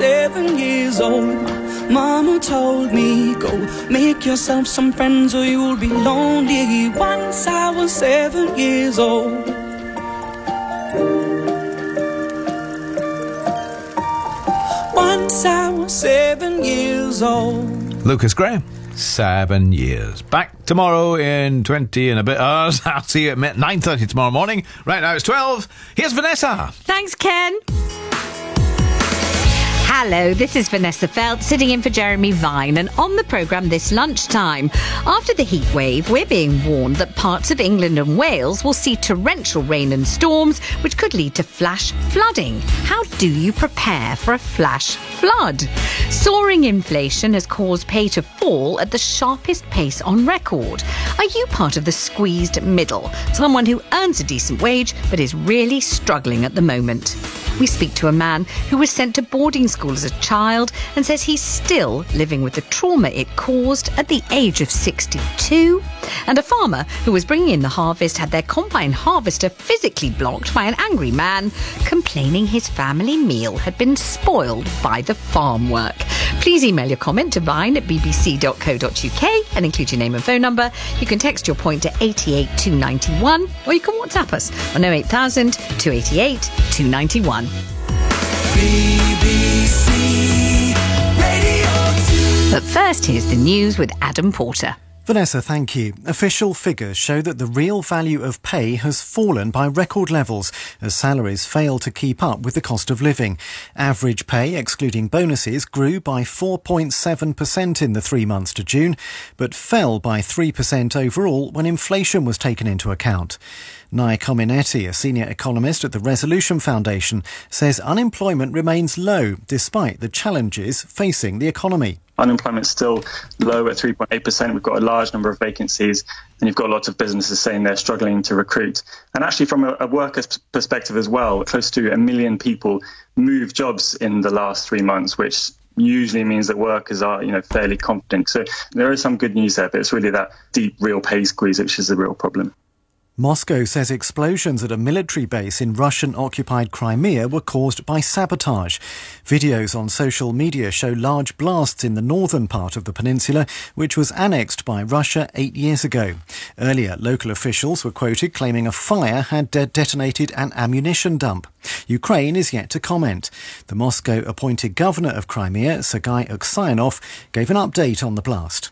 7 years old, Mama told me, go make yourself some friends or you'll be lonely. Once I was 7 years old. Once I was 7 years old. Lucas Graham, 7 years. Back tomorrow in 20 and a bit hours. I'll see you at 9:30 tomorrow morning. Right now it's 12. Here's Vanessa. Thanks, Ken. Hello, this is Vanessa Feldt sitting in for Jeremy Vine, and on the programme this lunchtime. After the heat wave, we're being warned that parts of England and Wales will see torrential rain and storms, which could lead to flash flooding. How do you prepare for a flash flood? Soaring inflation has caused pay to fall at the sharpest pace on record. Are you part of the squeezed middle, someone who earns a decent wage but is really struggling at the moment? We speak to a man who was sent to boarding school as a child and says he's still living with the trauma it caused at the age of 62. And a farmer who was bringing in the harvest had their combine harvester physically blocked by an angry man, complaining his family meal had been spoiled by the farm work. Please email your comment to vine@bbc.co.uk and include your name and phone number. You can text your point to 88291 or you can WhatsApp us on 08000 288 291. BBC Radio 2. But first, here's the news with Adam Porter. Vanessa, thank you. Official figures show that the real value of pay has fallen by record levels as salaries fail to keep up with the cost of living. Average pay, excluding bonuses, grew by 4.7% in the 3 months to June, but fell by 3% overall when inflation was taken into account. Nai Cominetti, a senior economist at the Resolution Foundation, says unemployment remains low despite the challenges facing the economy. Unemployment's still low at 3.8%. We've got a large number of vacancies, and you've got lots of businesses saying they're struggling to recruit. And actually, from a worker's perspective as well, close to 1 million people moved jobs in the last 3 months, which usually means that workers are, fairly confident. So there is some good news there, but it's really that deep real pay squeeze which is the real problem. Moscow says explosions at a military base in Russian-occupied Crimea were caused by sabotage. Videos on social media show large blasts in the northern part of the peninsula, which was annexed by Russia 8 years ago. Earlier, local officials were quoted claiming a fire had detonated an ammunition dump. Ukraine is yet to comment. The Moscow-appointed governor of Crimea, Sergei Aksayanov, gave an update on the blast.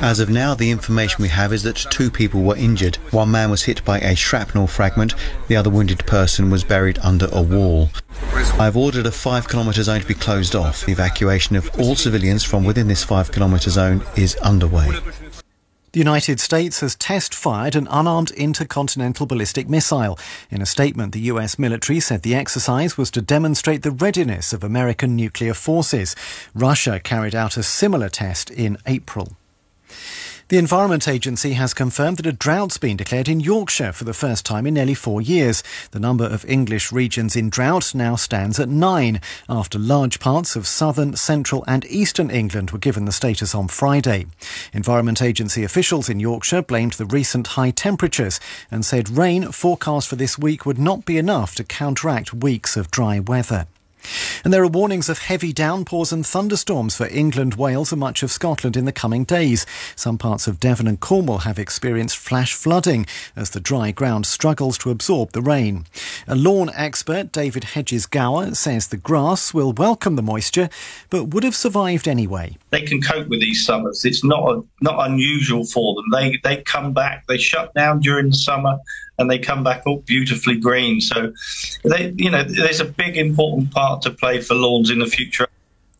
As of now, the information we have is that 2 people were injured. One man was hit by a shrapnel fragment. The other wounded person was buried under a wall. I've ordered a 5-kilometre zone to be closed off. The evacuation of all civilians from within this 5-kilometre zone is underway. The United States has test-fired an unarmed intercontinental ballistic missile. In a statement, the US military said the exercise was to demonstrate the readiness of American nuclear forces. Russia carried out a similar test in April. The Environment Agency has confirmed that a drought's been declared in Yorkshire for the first time in nearly 4 years. The number of English regions in drought now stands at 9, after large parts of southern, central and eastern England were given the status on Friday. Environment Agency officials in Yorkshire blamed the recent high temperatures and said rain forecast for this week would not be enough to counteract weeks of dry weather. And there are warnings of heavy downpours and thunderstorms for England, Wales and much of Scotland in the coming days. Some parts of Devon and Cornwall have experienced flash flooding as the dry ground struggles to absorb the rain. A lawn expert, David Hedges-Gower, says the grass will welcome the moisture but would have survived anyway. They can cope with these summers. It's not unusual for them. They come back, they shut down during the summer and they come back all beautifully green. So, there's a big important part to play for lawns in the future.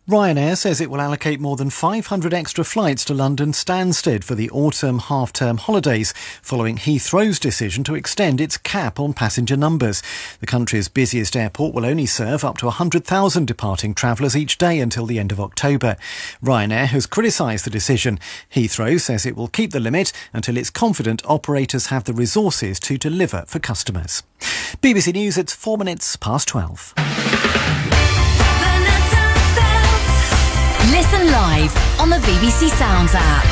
Ryanair says it will allocate more than 500 extra flights to London Stansted for the autumn half-term holidays, following Heathrow's decision to extend its cap on passenger numbers. The country's busiest airport will only serve up to 100,000 departing travellers each day until the end of October. Ryanair has criticised the decision. Heathrow says it will keep the limit until it's confident operators have the resources to deliver for customers. BBC News, it's 4 minutes past 12. Listen live on the BBC Sounds app.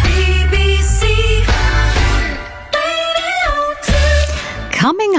BBC Radio 2. Coming up.